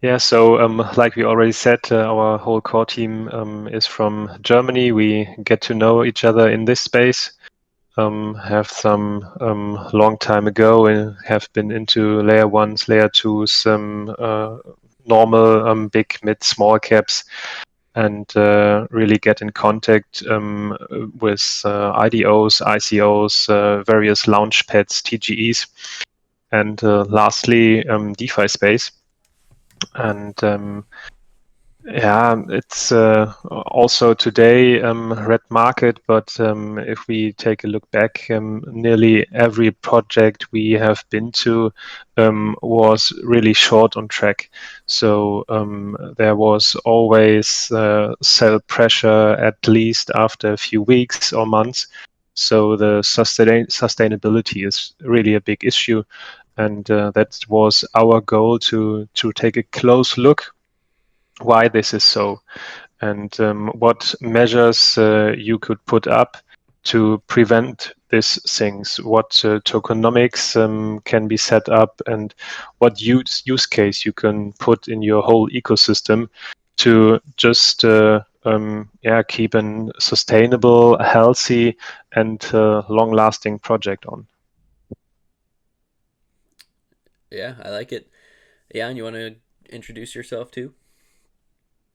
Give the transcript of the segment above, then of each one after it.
Yeah, so like we already said, our whole core team is from Germany. We get to know each other in this space. Have some long time ago and have been into layer ones, layer twos, normal, big, mid, small caps, and really get in contact with IDOs, ICOs, various launch pads, TGEs, and lastly, DeFi space. And yeah, it's also today red market, but if we take a look back, nearly every project we have been to was really short on track. So there was always sell pressure at least after a few weeks or months. So the sustainability is really a big issue, and that was our goal to take a close look why this is so, and what measures you could put up to prevent these things, what tokenomics can be set up, and what use case you can put in your whole ecosystem to just keep a sustainable, healthy, and long-lasting project on. Yeah, I like it. Yeah, and you want to introduce yourself too?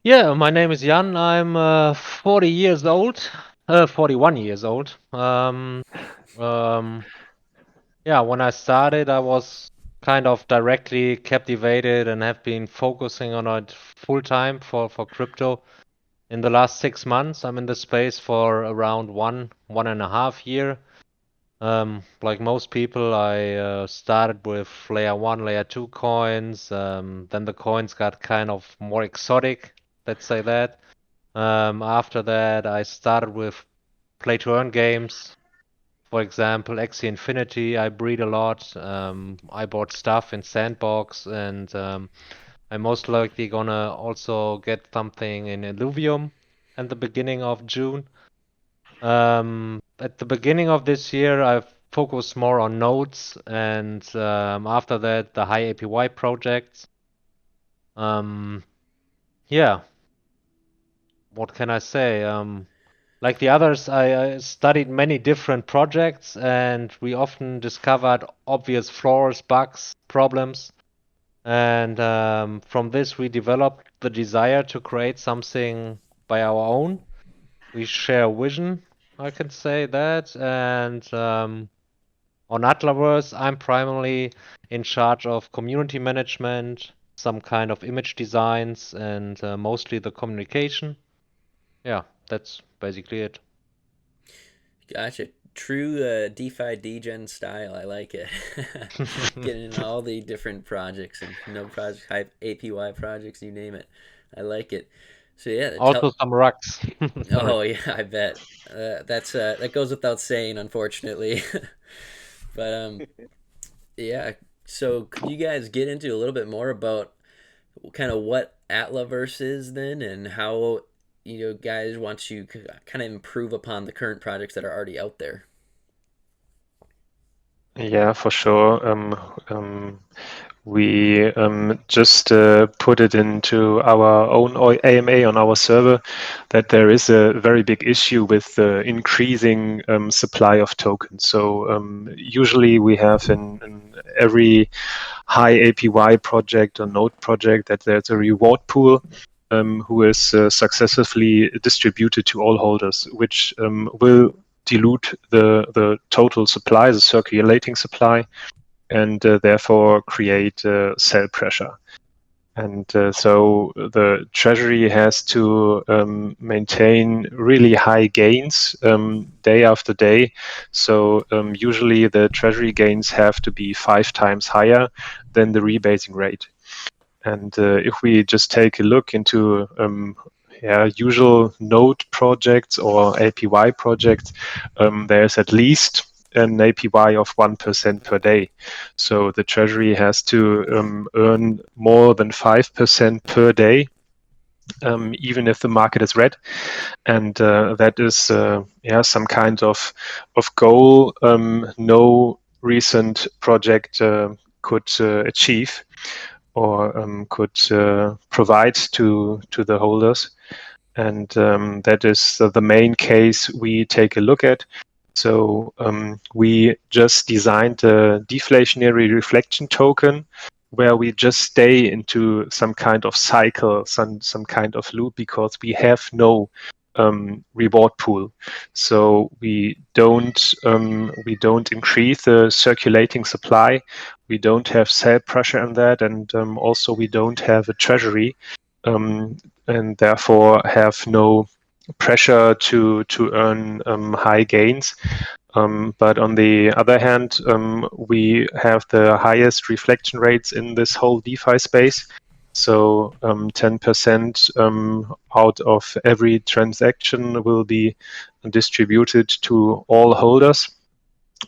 Yeah, my name is Jan. I'm 40 years old, 41 years old. Um, yeah, when I started, I was kind of directly captivated and have been focusing on it full time for crypto. In the last 6 months, I'm in the space for around one and a half year. Like most people, I started with layer one, layer two coins. Then the coins got kind of more exotic, let's say that. After that, I started with play to earn games. For example, Axie Infinity, I breed a lot. I bought stuff in Sandbox, and I'm most likely gonna also get something in Illuvium at the beginning of June. At the beginning of this year, I've focused more on nodes, and after that, the high APY projects. Um, yeah, what can I say? Like the others, I studied many different projects, and we often discovered obvious flaws, bugs, problems. And from this, we developed the desire to create something by our own. We share vision, I can say that. And on AltaVerse, I'm primarily in charge of community management, some kind of image designs, and mostly the communication. Yeah, that's basically it. Gotcha. True DeFi degen style. I like it. Getting in all the different projects and no project, high APY projects, you name it. I like it. So yeah, Also some rocks. Sorry. Oh yeah, I bet. That goes without saying, unfortunately. But yeah. So could you guys get into a little bit more about kind of what AtlaVerse is then, and how guys want to kind of improve upon the current projects that are already out there? Yeah, for sure. We just put it into our own AMA on our server that there is a very big issue with the increasing supply of tokens. So usually we have in every high APY project or node project that there's a reward pool who is successively distributed to all holders, which will dilute the total supply, the circulating supply, and therefore create sell pressure. And so the treasury has to maintain really high gains day after day. So usually the treasury gains have to be 5 times higher than the rebasing rate. And if we just take a look into usual node projects or APY projects, there's at least an APY of 1% per day. So the treasury has to earn more than 5% per day, even if the market is red. And that is some kind of goal no recent project could achieve. could provide to the holders. And that is the main case we take a look at. So we just designed a deflationary reflection token where we just stay into some kind of cycle, some kind of loop, because we have no reward pool. So we don't increase the circulating supply. We don't have sell pressure in that, and also we don't have a treasury, and therefore have no pressure to earn high gains. But on the other hand, we have the highest reflection rates in this whole DeFi space. So 10% out of every transaction will be distributed to all holders.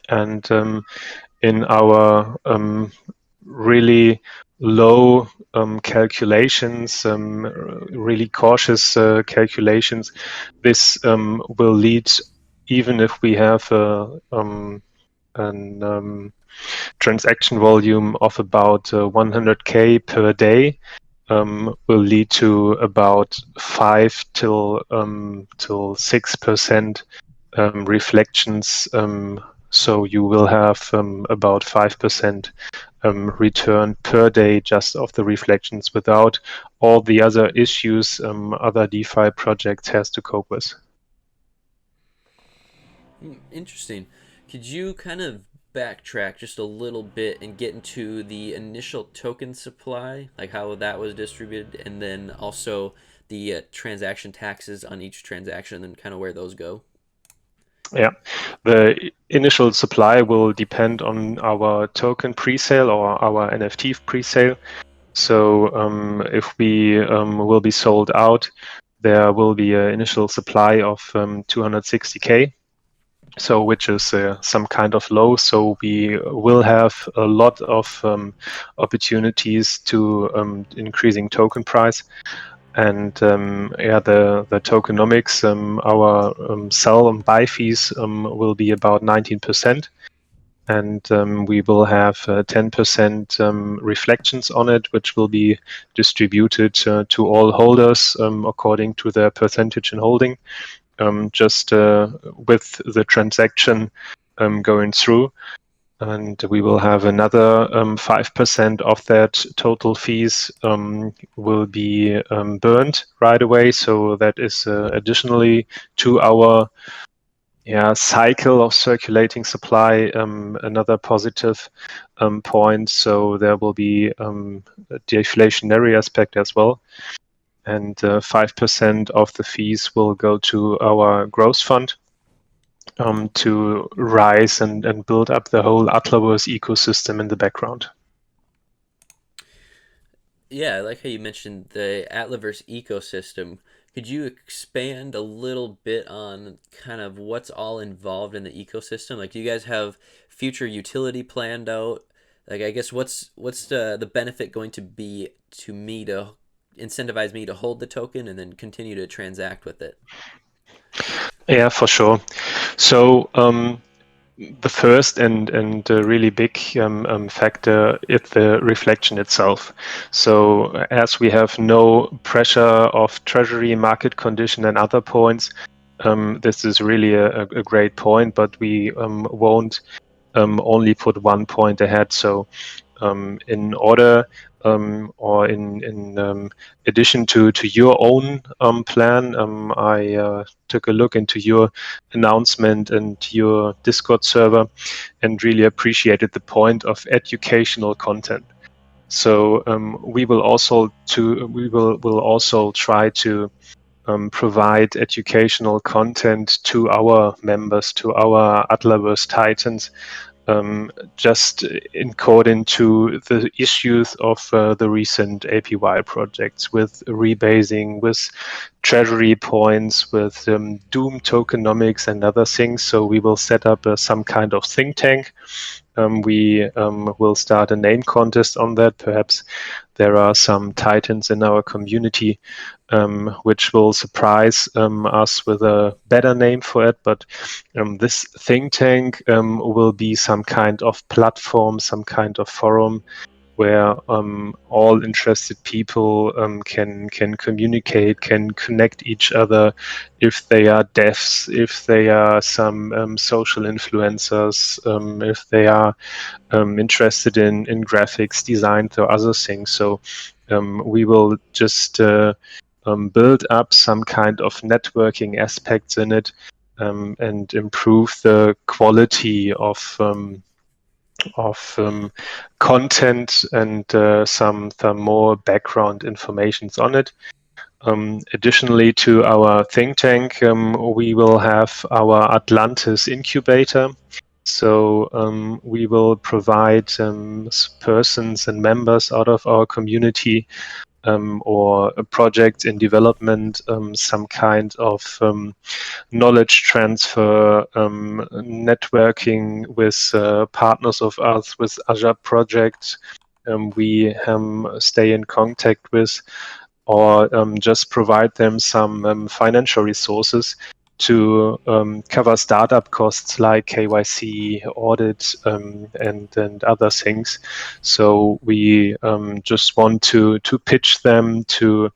And in our really low calculations, really cautious calculations, this will lead, even if we have an transaction volume of about 100K per day, will lead to about 5 till 6% reflections. So you will have about 5% return per day just of the reflections, without all the other issues other DeFi projects has to cope with. Interesting. Could you kind of backtrack just a little bit and get into the initial token supply, like how that was distributed, and then also the transaction taxes on each transaction, and kind of where those go? Yeah, the initial supply will depend on our token presale or our NFT presale. So if we will be sold out, there will be an initial supply of 260K. So which is some kind of low. So we will have a lot of opportunities to increasing token price. And the tokenomics, our sell and buy fees will be about 19%. And we will have 10% reflections on it, which will be distributed to all holders according to their percentage in holding, just with the transaction going through. And we will have another 5% of that total fees will be burned right away. So that is additionally to our cycle of circulating supply, another positive point. So there will be a deflationary aspect as well. And 5% of the fees will go to our growth fund to rise and build up the whole AltaVerse ecosystem in the background. Yeah, I like how you mentioned the AltaVerse ecosystem. Could you expand a little bit on kind of what's all involved in the ecosystem? Like, do you guys have future utility planned out? Like, I guess what's the benefit going to be to me to incentivize me to hold the token and then continue to transact with it? Yeah, for sure. So the first and really big factor is the reflection itself. So as we have no pressure of treasury market condition and other points, this is really a great point, but we won't only put one point ahead. So in order or in addition to your own plan, I took a look into your announcement and your Discord server and really appreciated the point of educational content. So we will also try to provide educational content to our members, to our AltaVerse Titans, just according to the issues of the recent APY projects, with rebasing, with treasury points, with Doom tokenomics and other things. So we will set up some kind of think tank. We will start a name contest on that. Perhaps there are some titans in our community which will surprise us with a better name for it. But this think tank will be some kind of platform, some kind of forum where all interested people can communicate, can connect each other, if they are devs, if they are some social influencers, if they are interested in graphics, design, or other things. So we will just build up some kind of networking aspects in it, and improve the quality of content and some more background informations on it. Additionally to our think tank, we will have our Atlantis incubator. So we will provide persons and members out of our community or a project in development some kind of knowledge transfer, networking with partners of us, with Azure projects we stay in contact with, or just provide them some financial resources to cover startup costs like KYC, audit, and other things. So we just want to pitch them, to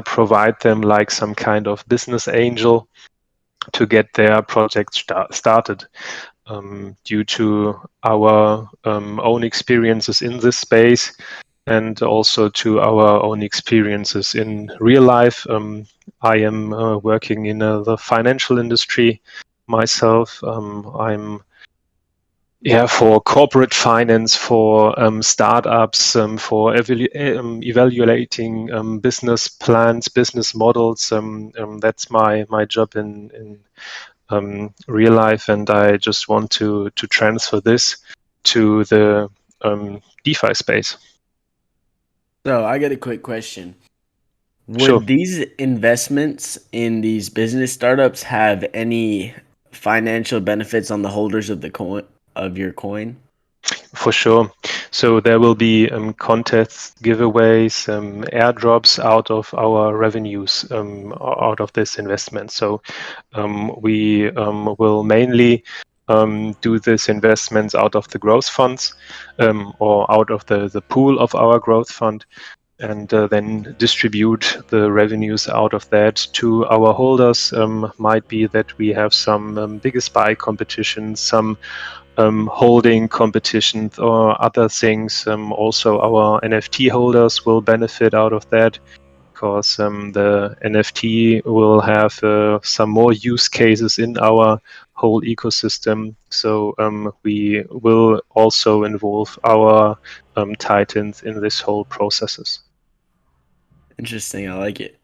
provide them like some kind of business angel to get their project started. Due to our own experiences in this space, and also to our own experiences in real life. I am working in the financial industry myself. I'm for corporate finance, for startups, for evaluating business plans, business models. That's my job in real life, and I just want to transfer this to the DeFi space. So I got a quick question. Would Sure. these investments in these business startups have any financial benefits on the holders of the coin, of your coin? For sure. So there will be contests, giveaways, airdrops out of our revenues, out of this investment. So we will mainly do these investments out of the growth funds, or out of the pool of our growth fund, and then distribute the revenues out of that to our holders. Might be that we have some biggest buy competitions, some holding competitions, or other things. Also, our NFT holders will benefit out of that, because the NFT will have some more use cases in our whole ecosystem. So we will also involve our titans in this whole processes. Interesting. I like it.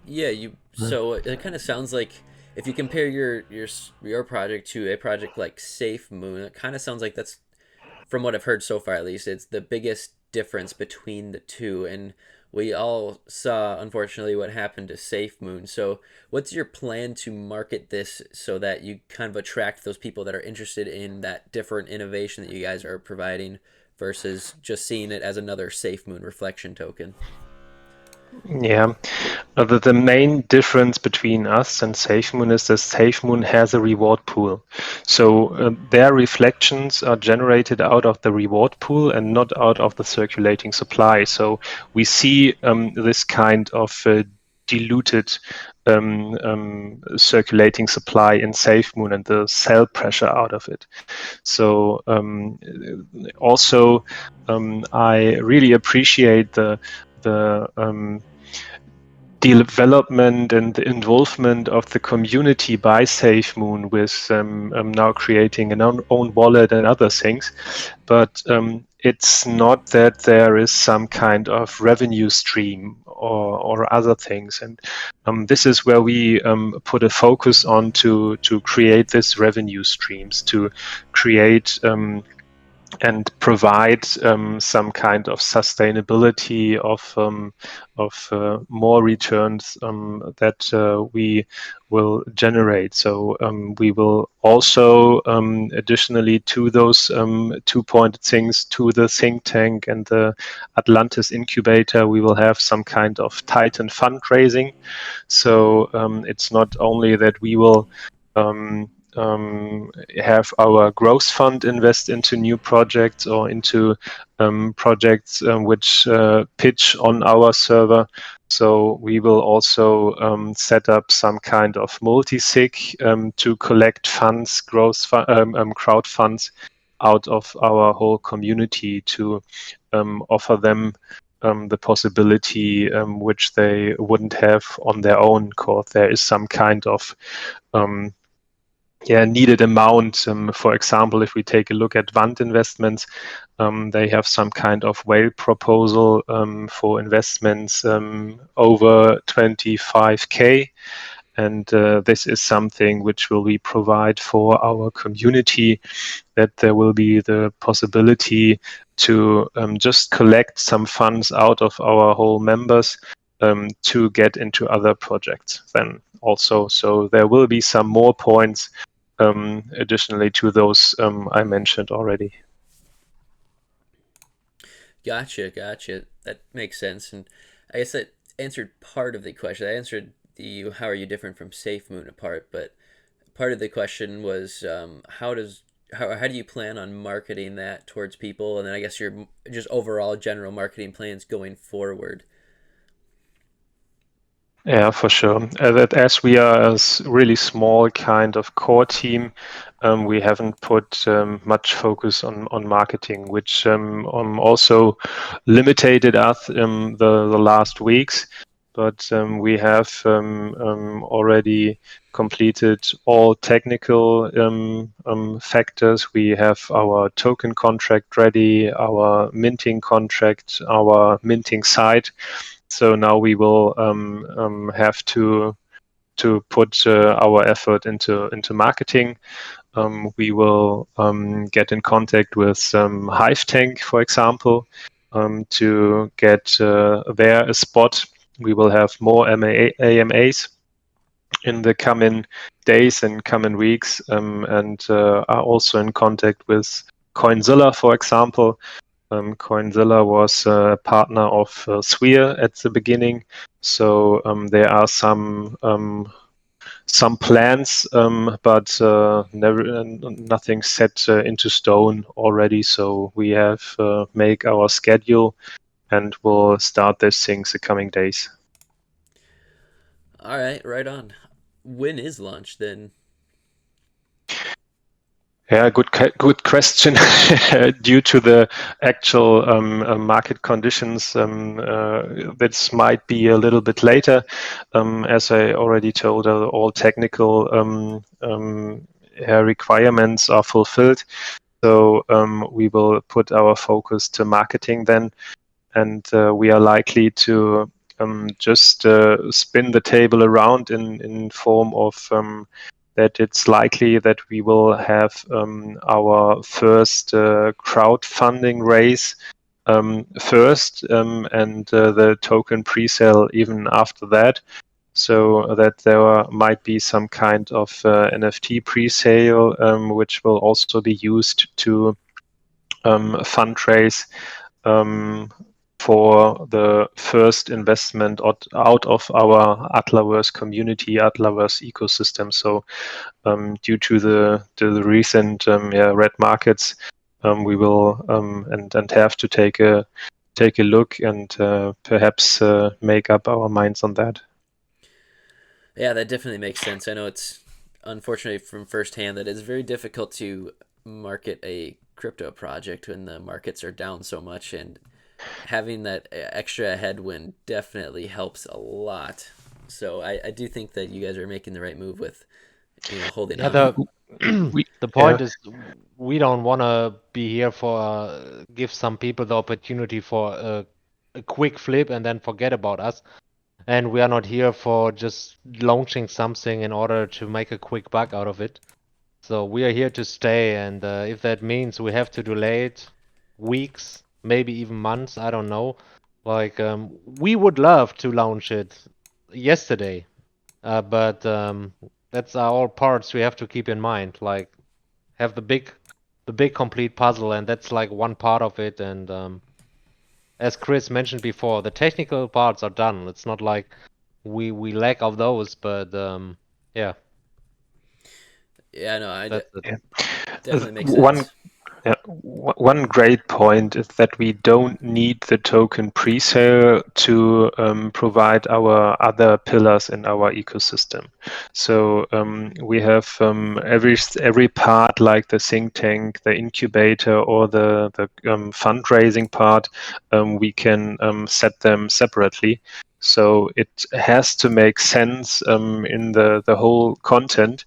Yeah, so it kind of sounds like, if you compare your project to a project like Safe Moon, it kind of sounds like that's, from what I've heard so far at least, it's the biggest difference between the two. And we all saw, unfortunately, what happened to Safe Moon. So what's your plan to market this so that you kind of attract those people that are interested in that different innovation that you guys are providing, versus just seeing it as another Safe Moon reflection token? Yeah, the main difference between us and SafeMoon is that SafeMoon has a reward pool. So their reflections are generated out of the reward pool and not out of the circulating supply. So we see this kind of diluted circulating supply in SafeMoon and the sell pressure out of it. So also I really appreciate the development and the involvement of the community by SafeMoon, with now creating an own wallet and other things. But it's not that there is some kind of revenue stream or other things. And this is where we put a focus on to create this revenue streams, to create and provide some kind of sustainability of more returns that we will generate. So we will also, additionally to those 2-point things, to the think tank and the Atlantis incubator, we will have some kind of Titan fundraising. So it's not only that we will have our growth fund invest into new projects or into projects which pitch on our server. So we will also set up some kind of multi-sig to collect funds, crowd funds out of our whole community to offer them the possibility which they wouldn't have on their own, because there is some kind of needed amount. For example, if we take a look at Wand investments, they have some kind of whale proposal for investments over 25K. And this is something which will we provide for our community, that there will be the possibility to just collect some funds out of our whole members to get into other projects then also. So there will be some more points additionally to those I mentioned already. Gotcha. That makes sense. And I guess that answered part of the question. I answered the how are you different from SafeMoon part, but part of the question was how do you plan on marketing that towards people, and then I guess your just overall general marketing plans going forward. Yeah, for sure. That as we are a really small kind of core team, we haven't put much focus on marketing, which also limited us the last weeks. But we have already completed all technical factors. We have our token contract ready, our minting contract, our minting site. So now we will have to put our effort into marketing. We will get in contact with Hive Tank, for example, to get there a spot. We will have more AMAs in the coming days and coming weeks, and are also in contact with Coinzilla, for example. Coinzilla was a partner of Sphere at the beginning, so there are some plans, but nothing set into stone already. So we have make our schedule, and we'll start these things the coming days. All right, right on. When is launch then? Yeah, good question. Due to the actual market conditions, this might be a little bit later. As I already told, all technical requirements are fulfilled. So we will put our focus to marketing then, and we are likely to just spin the table around in form of that it's likely that we will have our first crowdfunding raise first, and the token pre-sale even after that, so that there might be some kind of NFT pre-sale, which will also be used to fundraise for the first investment out of our AltaVerse community, AltaVerse ecosystem. So due to the recent red markets, we will and have to take a look and perhaps make up our minds on that. Yeah, that definitely makes sense. I know it's unfortunately from firsthand that it's very difficult to market a crypto project when the markets are down so much, and having that extra headwind definitely helps a lot. So I do think that you guys are making the right move with holding off. The point is, we don't want to be here for give some people the opportunity for a quick flip and then forget about us. And we are not here for just launching something in order to make a quick buck out of it. So we are here to stay, and if that means we have to delay it weeks, maybe even months, I don't know. Like, we would love to launch it yesterday, but that's all parts we have to keep in mind. Like, have the big complete puzzle, and that's like one part of it. And as Chris mentioned before, the technical parts are done. It's not like we lack of those, but yeah. Yeah, no, That's it. Yeah. definitely makes One sense. Yeah, one great point is that we don't need the token pre-sale to provide our other pillars in our ecosystem. So we have every part, like the think tank, the incubator, or the fundraising part. We can set them separately. So it has to make sense in the whole content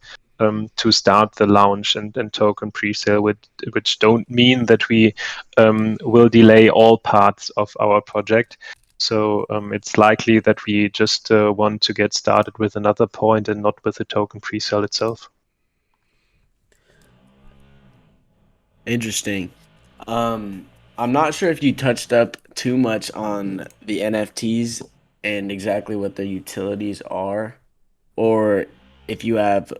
to start the launch and token pre-sale, which don't mean that we will delay all parts of our project. So it's likely that we just want to get started with another point and not with the token pre-sale itself. Interesting. I'm not sure if you touched up too much on the NFTs and exactly what their utilities are, or if you have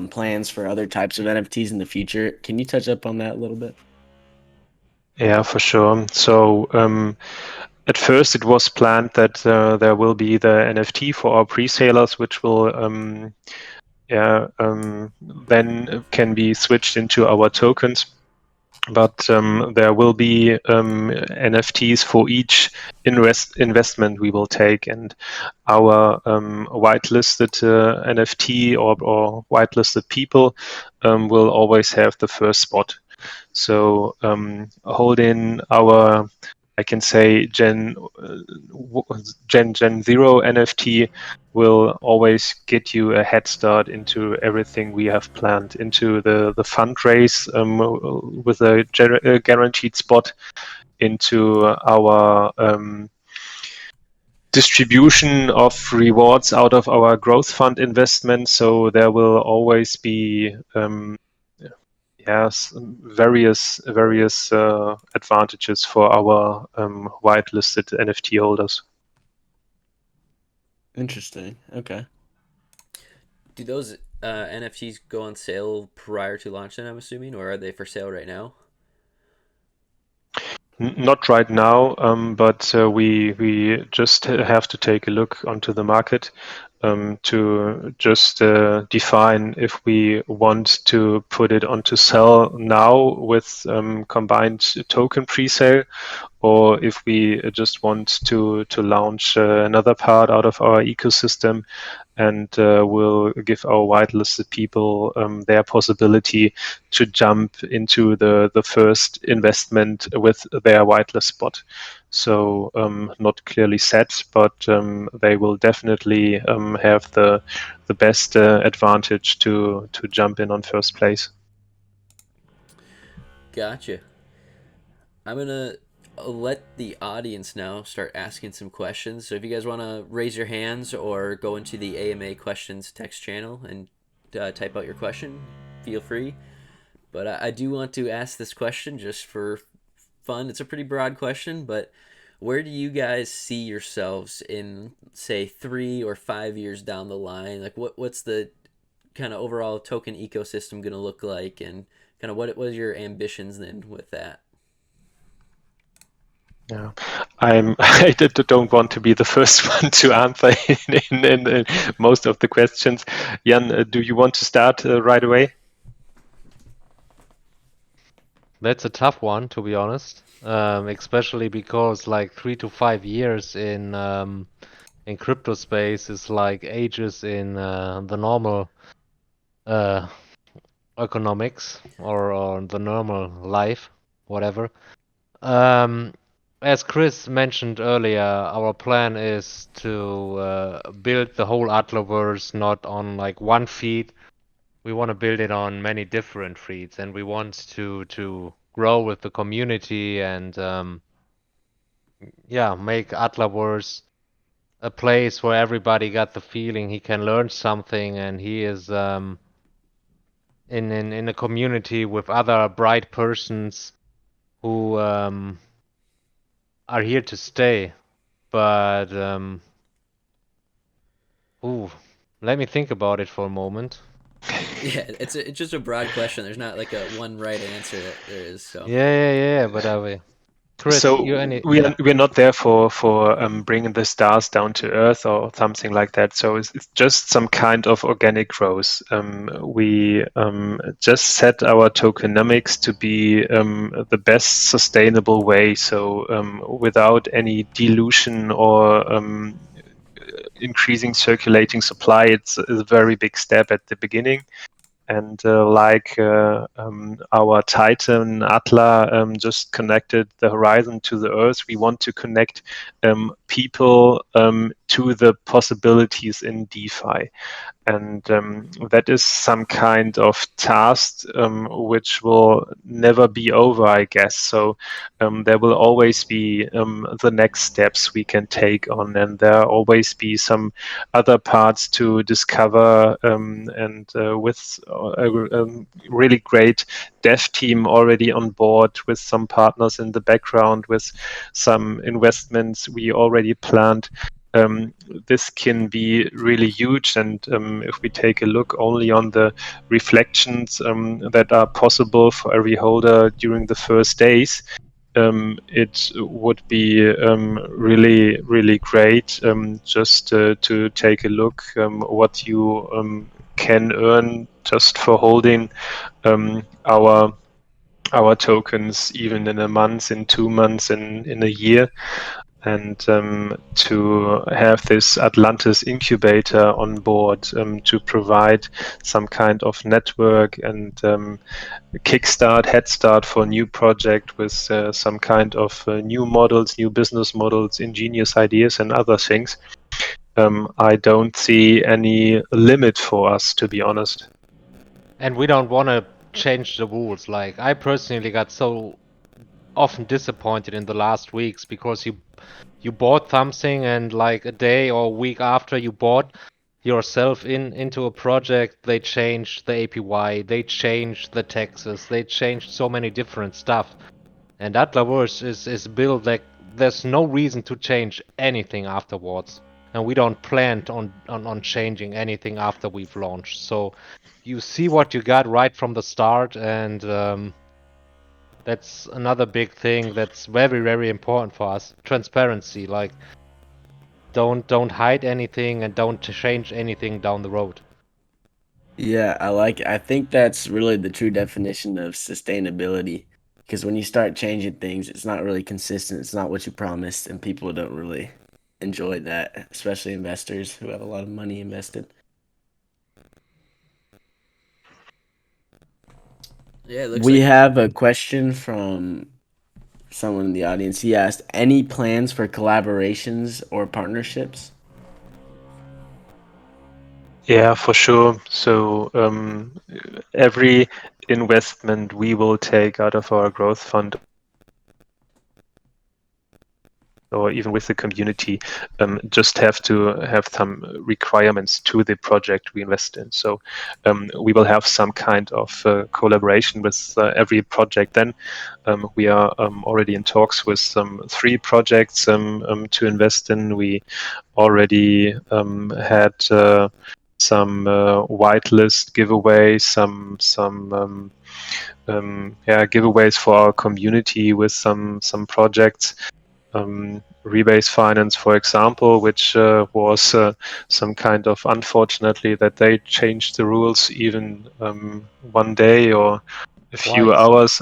plans for other types of NFTs in the future. Can you touch up on that a little bit? Yeah, for sure. So at first it was planned that there will be the NFT for our pre-salers, which will then can be switched into our tokens. But there will be NFTs for each investment we will take, and our whitelisted NFT or whitelisted people will always have the first spot. So holding our, I can say, Gen 0 NFT will always get you a head start into everything we have planned, into the fundraise with a guaranteed spot, into our distribution of rewards out of our growth fund investment. So there will always be various advantages for our whitelisted NFT holders. Interesting. Okay. Do those NFTs go on sale prior to launch then, I'm assuming, or are they for sale right now? Not right now, but we just have to take a look onto the market to just define if we want to put it onto sell now with combined token pre-sale, or if we just want to launch another part out of our ecosystem, and will give our whitelisted people their possibility to jump into the first investment with their whitelist spot. So not clearly set, but they will definitely have the best advantage to jump in on first place. Gotcha. I'm gonna let the audience now start asking some questions. So if you guys want to raise your hands or go into the AMA questions text channel and type out your question, feel free. But I do want to ask this question just for fun. It's a pretty broad question, but where do you guys see yourselves in, say, 3 or 5 years down the line? Like, what's the kind of overall token ecosystem going to look like, and kind of what are your ambitions then with that? Yeah, I don't want to be the first one to answer in most of the questions. Jan, do you want to start right away? That's a tough one, to be honest. Especially because like 3 to 5 years in crypto space is like ages in the normal economics or the normal life, whatever. Um, as Chris mentioned earlier, our plan is to build the whole AltaVerse not on like one feed. We want to build it on many different feeds, and we want to grow with the community and make AltaVerse a place where everybody got the feeling he can learn something, and he is in a community with other bright persons who are here to stay. But let me think about it for a moment. Yeah, it's just a broad question. There's not like a one right answer that there is. So Yeah, but I will. Chris, So you any? we're not there for bringing the stars down to earth or something like that. So it's just some kind of organic growth. We just set our tokenomics to be the best sustainable way. So without any dilution or increasing circulating supply, it's a very big step at the beginning. And our Titan Atla just connected the horizon to the Earth, we want to connect people to the possibilities in DeFi. And that is some kind of task which will never be over, I guess. So there will always be the next steps we can take on, and there always be some other parts to discover. And with a really great dev team already on board, with some partners in the background, with some investments we already planned. This can be really huge. And if we take a look only on the reflections that are possible for every holder during the first days, it would be really, really great just to take a look what you can earn just for holding our tokens, even in a month, in 2 months, in a year. And to have this Atlantis incubator on board to provide some kind of network and kickstart, head start for new project with some kind of new models, new business models, ingenious ideas, and other things. I don't see any limit for us, to be honest. And we don't want to change the rules. Like, I personally got so often disappointed in the last weeks because you bought something, and like a day or a week after you bought yourself into a project, they changed the APY, they changed the taxes, they changed so many different stuff. And AltaVerse is built like there's no reason to change anything afterwards. And we don't plan on changing anything after we've launched. So you see what you got right from the start, and that's another big thing that's very, very important for us. Transparency, like don't hide anything and don't change anything down the road. Yeah, I think that's really the true definition of sustainability. Because when you start changing things, it's not really consistent. It's not what you promised, and people don't really enjoy that, especially investors who have a lot of money invested. Yeah, it looks We like have a question from someone in the audience. He asked, any plans for collaborations or partnerships? Yeah, for sure. So every investment we will take out of our growth fund, or even with the community, just have to have some requirements to the project we invest in. So we will have some kind of collaboration with every project. Then we are already in talks with 3 projects to invest in. We already had some whitelist giveaways, some giveaways for our community with some projects. Rebase Finance, for example, which was some kind of, unfortunately, that they changed the rules even one day or a few Twice. hours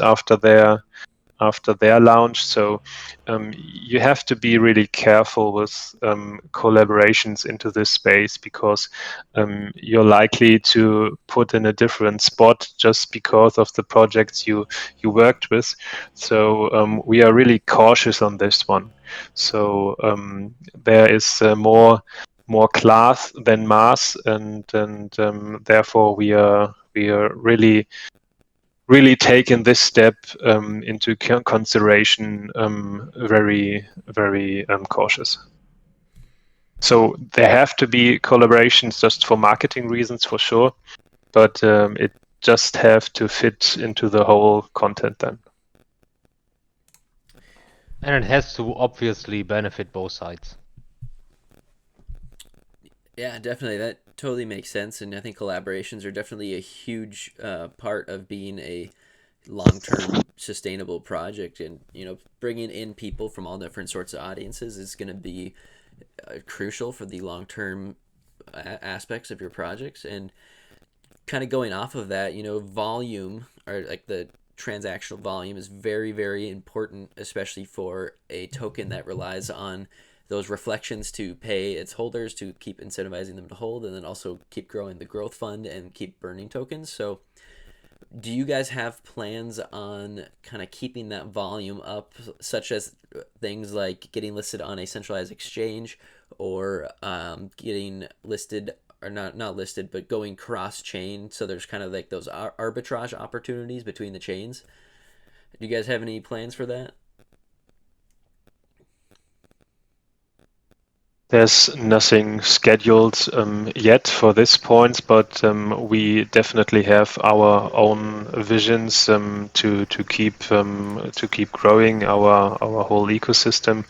after their launch. So you have to be really careful with collaborations into this space, because you're likely to put in a different spot just because of the projects you worked with. So we are really cautious on this one. So there is more class than mass, and therefore we are really taken this step into consideration very, very cautious. So there have to be collaborations just for marketing reasons, for sure, but it just have to fit into the whole content then. And it has to obviously benefit both sides. Yeah, definitely. That totally makes sense. And I think collaborations are definitely a huge part of being a long-term sustainable project, and bringing in people from all different sorts of audiences is going to be crucial for the long-term aspects of your projects. And kind of going off of that, volume, or like the transactional volume, is very, very important, especially for a token that relies on those reflections to pay its holders, to keep incentivizing them to hold, and then also keep growing the growth fund and keep burning tokens. So do you guys have plans on kind of keeping that volume up, such as things like getting listed on a centralized exchange, or getting listed, or not listed, but going cross chain, so there's kind of like those arbitrage opportunities between the chains? Do you guys have any plans for that? There's nothing scheduled yet for this point, but we definitely have our own visions to keep growing our whole ecosystem.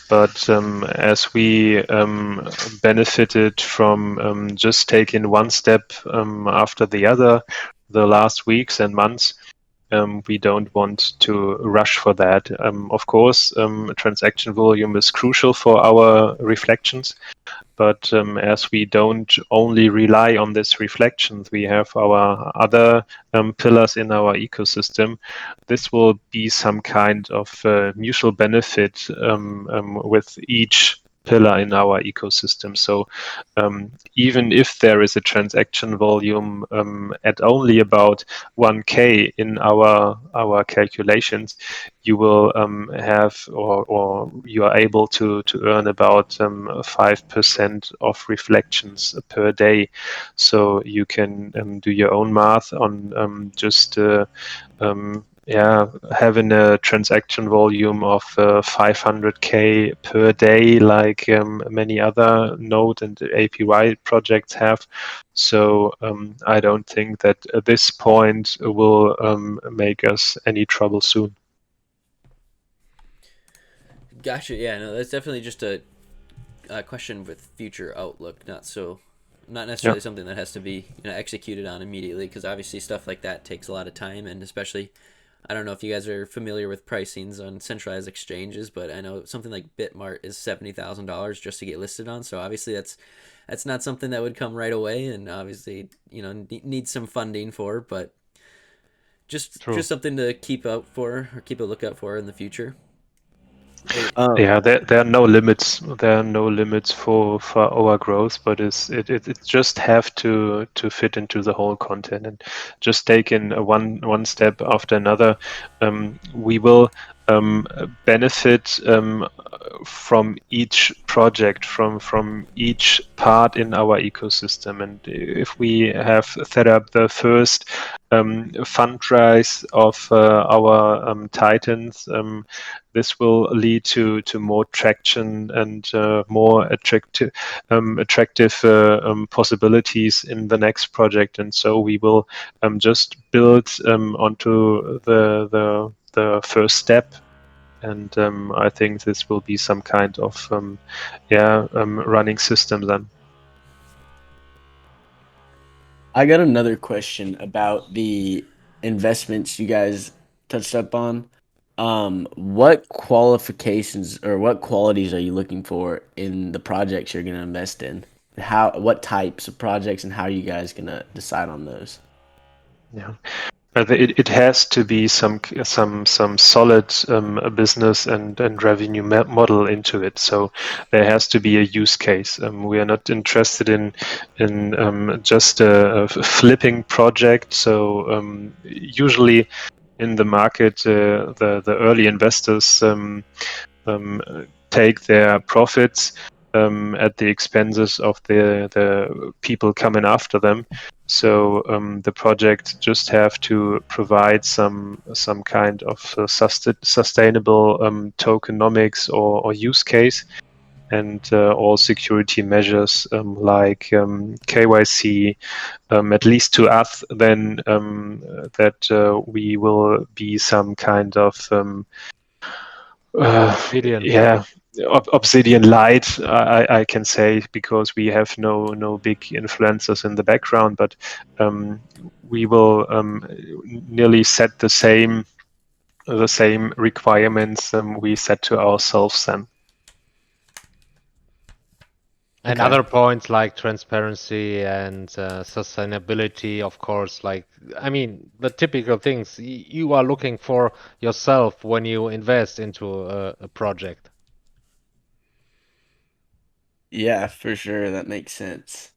But as we benefited from just taking one step after the other the last weeks and months, we don't want to rush for that. Of course, transaction volume is crucial for our reflections, but as we don't only rely on this reflections, we have our other pillars in our ecosystem. This will be some kind of mutual benefit with each pillar in our ecosystem. So even if there is a transaction volume at only about 1K in our calculations, you will have, or you are able to earn about 5% of reflections per day. So you can do your own math on just having a transaction volume of 500K per day, like many other Node and APY projects have. So I don't think that at this point will make us any trouble soon. Gotcha. Yeah, no, that's definitely just a question with future outlook, not necessarily something that has to be executed on immediately, because obviously stuff like that takes a lot of time. And especially, I don't know if you guys are familiar with pricings on centralized exchanges, but I know something like Bitmart is $70,000 just to get listed on. So obviously that's not something that would come right away, and obviously needs some funding for, but just something to keep out for, or keep a lookout for in the future. There are no limits. There are no limits for our growth, but it just have to fit into the whole content, and just taking one step after another. We will benefit from each project, from each part in our ecosystem. And if we have set up the first fundraise of our Titans, this will lead to more traction and more attractive possibilities in the next project. And so we will just build onto the first step. And I think this will be some kind of running system then. I got another question about the investments you guys touched up on. What qualifications or what qualities are you looking for in the projects you're going to invest in? What types of projects, and how are you guys going to decide on those? Yeah. It has to be some solid business and revenue model into it. So there has to be a use case. We are not interested in just a flipping project. So usually in the market, the early investors take their profits at the expenses of the people coming after them. So the project just have to provide some kind of sustainable tokenomics or use case, and all security measures like KYC, at least to us, then that we will be some kind of Obsidian. Yeah, Obsidian Light, I can say, because we have no big influencers in the background, but we will nearly set the same requirements we set to ourselves then. And Okay. other points like transparency and sustainability, of course, like, I mean, the typical things you are looking for yourself when you invest into a project. Yeah, for sure. That makes sense.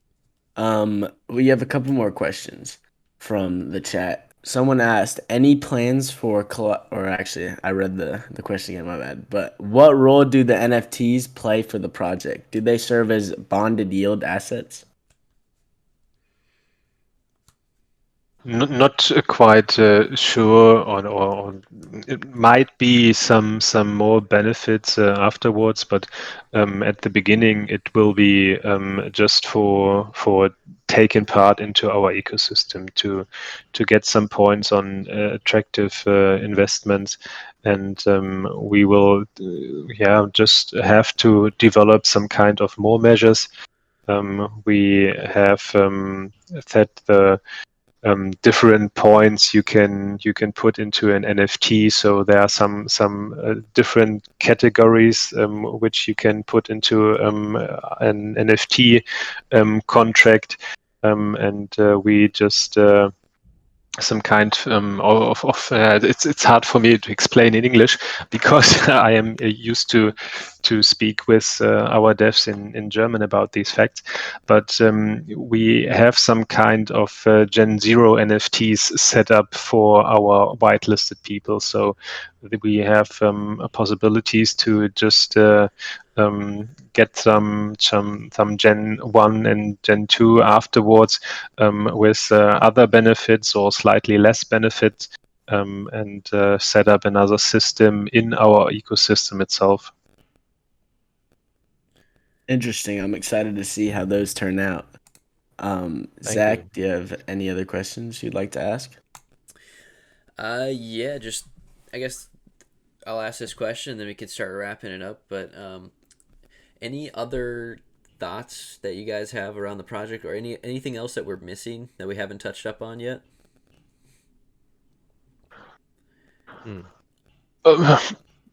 We have a couple more questions from the chat. Someone asked, any plans for or actually, I read the question again, my bad. But what role do the NFTs play for the project? Do they serve as bonded yield assets? Not quite sure, or it might be some more benefits afterwards, but at the beginning it will be just for taking part into our ecosystem to get some points on attractive investments, and we will just have to develop some kind of more measures. We have set the different points you can put into an NFT. So there are some different categories which you can put into an NFT contract, and we just some kind of it's hard for me to explain in English because I am used to speak with our devs in German about these facts, but we have some kind of Gen Zero NFTs set up for our whitelisted people, so we have possibilities to just get some Gen 1 and Gen 2 afterwards with other benefits or slightly less benefits, and set up another system in our ecosystem itself. Interesting. I'm excited to see how those turn out. Zach, do you have any other questions you'd like to ask? Yeah, just I guess I'll ask this question, then we can start wrapping it up. But any other thoughts that you guys have around the project, or anything else that we're missing that we haven't touched up on yet?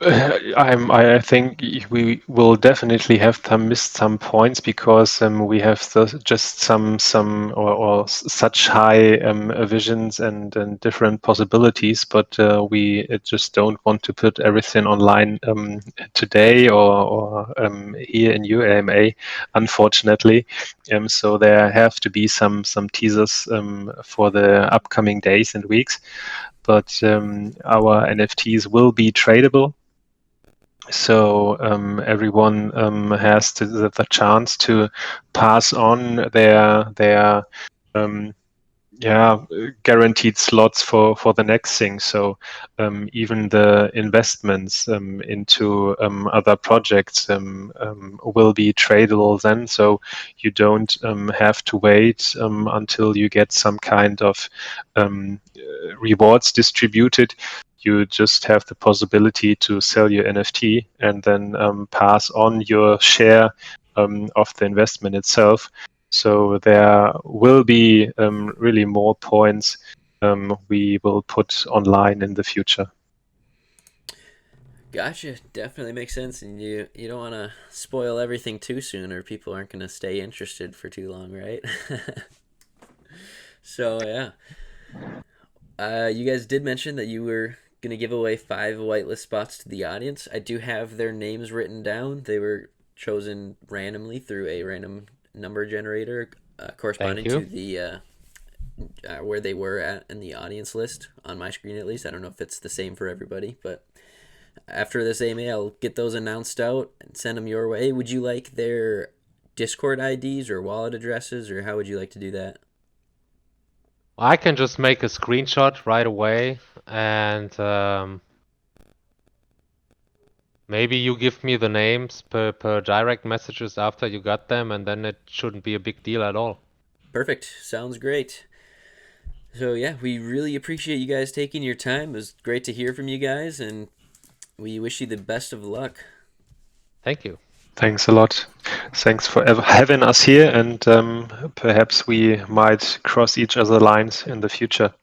I think we will definitely have missed some points because we have just some or such high visions and different possibilities, but we just don't want to put everything online today or here in UAMA, unfortunately. So there have to be some teasers for the upcoming days and weeks. But our NFTs will be tradable, so everyone has the chance to pass on their guaranteed slots for the next thing. So even the investments into other projects will be tradable then. So you don't have to wait until you get some kind of rewards distributed. You just have the possibility to sell your NFT and then pass on your share of the investment itself. So there will be really more points we will put online in the future. Gotcha. Definitely makes sense, and you don't want to spoil everything too soon, or people aren't going to stay interested for too long, right? So yeah, you guys did mention that you were going to give away 5 whitelist spots to the audience. I do have their names written down. They were chosen randomly through a random number generator corresponding to the where they were at in the audience list on my screen, at least. I don't know if it's the same for everybody, but after this AMA, I'll get those announced out and send them your way. Would you like their Discord IDs or wallet addresses, or how would you like to do that? I can just make a screenshot right away, and maybe you give me the names per direct messages after you got them, and then it shouldn't be a big deal at all. Perfect. Sounds great. So yeah, we really appreciate you guys taking your time. It was great to hear from you guys, and we wish you the best of luck. Thank you. Thanks a lot. Thanks for having us here, and perhaps we might cross each other's lines in the future.